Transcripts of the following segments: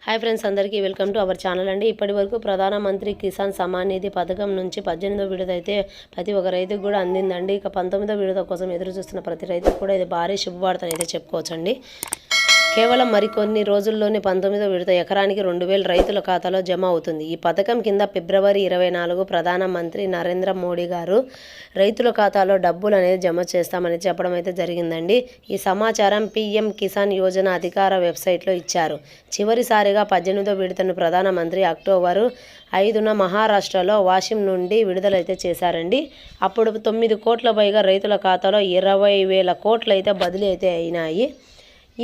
Hi friends, అందరికీ welcome to our channel అండి. ఇప్పటి వరకు ప్రధానమంత్రి కిసాన్ సమ్మాన్ నిధి పథకం నుంచి 18వ విడత అయితే ప్రతి ఒక్క రైతుకు కూడా అందిందండి. ఇక 19వ విడత కోసం ఎదురు చూస్తున్న ప్రతి రైతుకు కూడా ఇది భారీ శుభవార్తని అయితే చెప్పుకోవచ్చండి. కేవలం మరికొన్ని రోజుల్లోనే 19వ విడత ఎకరానికి 2,000 రైతుల ఖాతాలో జమ అవుతుంది. ఈ పథకం కింద ఫిబ్రవరి 24 ప్రధానమంత్రి నరేంద్ర మోడీ గారు రైతుల ఖాతాలో డబ్బులు అనేది జమ చేస్తామని చెప్పడం అయితే జరిగిందండి. ఈ సమాచారం పీఎం కిసాన్ యోజన అధికార వెబ్సైట్లో ఇచ్చారు. చివరిసారిగా 18వ విడతను ప్రధానమంత్రి అక్టోబరు 5న మహారాష్ట్రలో వాషిం నుండి విడుదలైతే చేశారండి. అప్పుడు 9 కోట్ల పైగా రైతుల ఖాతాలో 20,000 కోట్లు అయితే బదిలీ అయితే అయినాయి.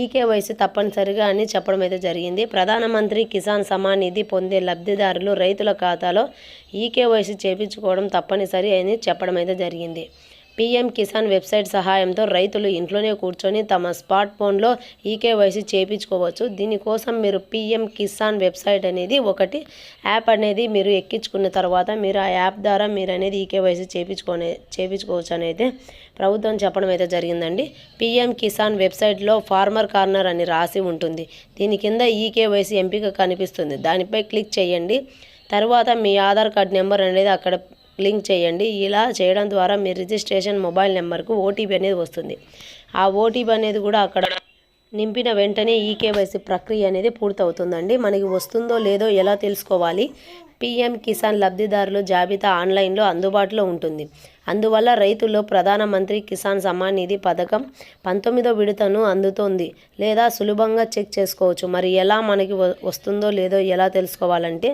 ఈకేవైసీ తప్పనిసరిగా అని చెప్పడం అయితే జరిగింది. ప్రధానమంత్రి కిసాన్ సమ్మాన్ నిధి పొందే లబ్ధిదారులు రైతుల ఖాతాలో ఈకేవైసీ చేయించుకోవడం తప్పనిసరి అని చెప్పడం అయితే జరిగింది. పీఎం కిసాన్ వెబ్సైట్ సహాయంతో రైతులు ఇంట్లోనే కూర్చొని తమ స్మార్ట్ ఫోన్లో ఈకేవైసీ చేయించుకోవచ్చు. దీనికోసం మీరు పీఎం కిసాన్ వెబ్సైట్ అనేది ఒకటి యాప్ అనేది మీరు ఎక్కించుకున్న తర్వాత మీరు ఆ యాప్ ద్వారా మీరు అనేది ఈకేవైసీ చేయించుకోవచ్చు అనేది ప్రభుత్వం చెప్పడం అయితే జరిగిందండి. పీఎం కిసాన్ వెబ్సైట్లో ఫార్మర్ కార్నర్ అని రాసి ఉంటుంది. దీని కింద ఈకేవైసీ ఎంపిక కనిపిస్తుంది. దానిపై క్లిక్ చేయండి. తర్వాత మీ ఆధార్ కార్డ్ నెంబర్ అనేది అక్కడ లింక్ చేయండి. ఇలా చేయడం ద్వారా మీ రిజిస్ట్రేషన్ మొబైల్ నెంబర్కు ఓటీపీ అనేది వస్తుంది. ఆ ఓటీపీ అనేది కూడా అక్కడ నింపిన వెంటనే ఈకేవైసీ ప్రక్రియ అనేది పూర్తవుతుందండి. మనకి వస్తుందో లేదో ఎలా తెలుసుకోవాలి? పీఎం కిసాన్ లబ్ధిదారుల జాబితా ఆన్లైన్లో అందుబాటులో ఉంటుంది. అందువల్ల రైతుల్లో ప్రధానమంత్రి కిసాన్ సమ్మాన్ నిధి పథకం 19వ విడతను అందుతోంది లేదా సులభంగా చెక్ చేసుకోవచ్చు. మరి ఎలా మనకి వస్తుందో లేదో ఎలా తెలుసుకోవాలంటే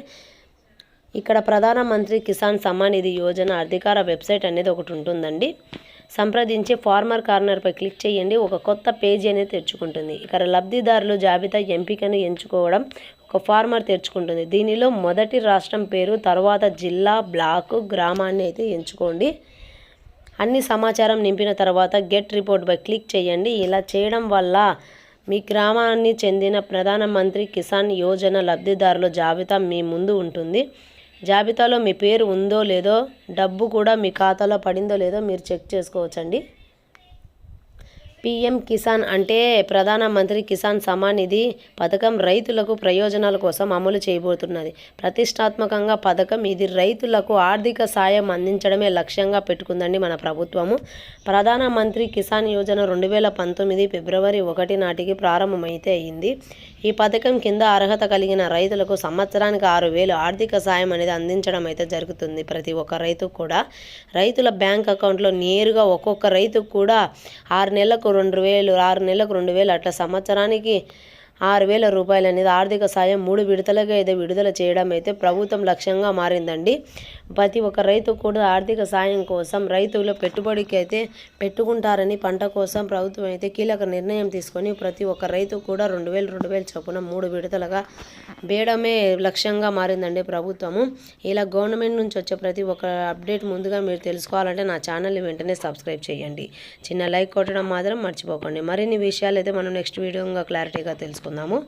ఇక్కడ ప్రధానమంత్రి కిసాన్ సమ్మాన్ నిధి యోజన అధికార వెబ్సైట్ అనేది ఒకటి ఉంటుందండి. సంప్రదించి ఫార్మర్ కార్నర్పై క్లిక్ చేయండి. ఒక కొత్త పేజీ అనేది తెరుచుకుంటుంది. ఇక్కడ లబ్ధిదారులు జాబితా ఎంపికను ఎంచుకోవడం ఒక ఫార్మర్ తెరుచుకుంటుంది. దీనిలో మొదటి రాష్ట్రం పేరు, తర్వాత జిల్లా, బ్లాకు, గ్రామాన్ని అయితే ఎంచుకోండి. అన్ని సమాచారం నింపిన తర్వాత గెట్ రిపోర్ట్పై క్లిక్ చేయండి. ఇలా చేయడం వల్ల మీ గ్రామానికి చెందిన ప్రధానమంత్రి కిసాన్ యోజన లబ్ధిదారుల జాబితా మీ ముందు ఉంటుంది. జాబితాలో మీ పేరు ఉందో లేదో, డబ్బు కూడా మీ ఖాతాలో పడిందో లేదో మీరు చెక్ చేసుకోవచ్చండి. పీఎం కిసాన్ అంటే ప్రధానమంత్రి కిసాన్ సమ్మాన్ నిధి పథకం రైతులకు ప్రయోజనాల కోసం అమలు చేయబోతున్నది ప్రతిష్టాత్మకంగా పథకం. ఇది రైతులకు ఆర్థిక సాయం అందించడమే లక్ష్యంగా పెట్టుకుందండి మన ప్రభుత్వము. ప్రధానమంత్రి కిసాన్ యోజన 2019 ఫిబ్రవరి 1 నాటికి ప్రారంభమైతే అయింది. ఈ పథకం కింద అర్హత కలిగిన రైతులకు సంవత్సరానికి 6,000 ఆర్థిక సాయం అనేది అందించడం అయితే జరుగుతుంది. ప్రతి ఒక్క రైతుకు కూడా రైతుల బ్యాంక్ అకౌంట్లో నేరుగా ఒక్కొక్క రైతుకు కూడా 6 నెలలకు 2,000, 6 నెలలకు 2,000 అట్లా సంవత్సరానికి 6,000 రూపాయలు అనేది ఆర్థిక సాయం 3 విడతలుగా అయితే విడుదల చేయడం అయితే ప్రభుత్వం లక్ష్యంగా మారిందండి. ప్రతి ఒక్క రైతు కూడా ఆర్థిక సాయం కోసం రైతులు పెట్టుబడికి అయితే పెట్టుకుంటారని పంట కోసం ప్రభుత్వం అయితే కీలక నిర్ణయం తీసుకొని ప్రతి ఒక్క రైతు కూడా 2,000 చొప్పున 3 విడతలుగా వేయడమే లక్ష్యంగా మారిందండి ప్రభుత్వము. ఇలా గవర్నమెంట్ నుంచి వచ్చే ప్రతి ఒక్క అప్డేట్ ముందుగా మీరు తెలుసుకోవాలంటే నా ఛానల్ని వెంటనే సబ్స్క్రైబ్ చేయండి. చిన్న లైక్ కొట్టడం మాత్రం మర్చిపోకండి. మరిన్ని విషయాలు అయితే మనం నెక్స్ట్ వీడియోగా క్లారిటీగా తెలుసుకుందాము.